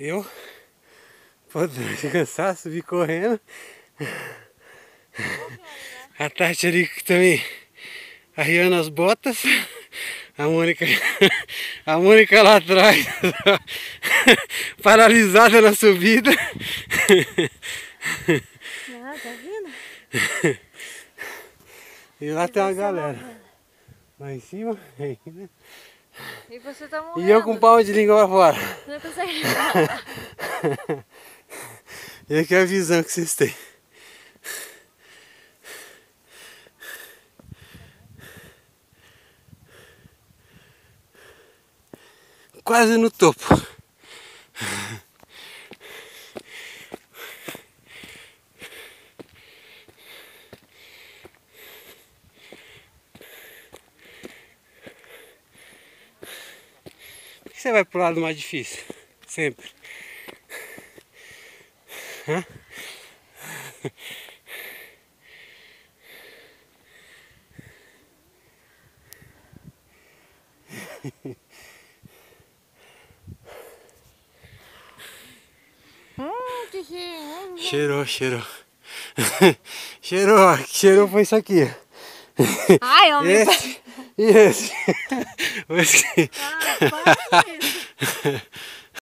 Eu, pô, de cansaço, subi correndo. A Tati ali também arriando as botas. A Mônica, a Mônica lá atrás, paralisada na subida. Ah, tá vendo? E lá tem uma galera. Lá em cima, né? E você tá morrendo. E eu com palma de língua pra fora. Você não consegue falar. E aqui é a visão que vocês têm. Quase no topo. Por que você vai pro lado mais difícil? Sempre. Hã? Que cheiro. Cheirou, cheirou. Cheirou foi isso aqui. Ai, homem. Esse e esse. Ah, para com isso.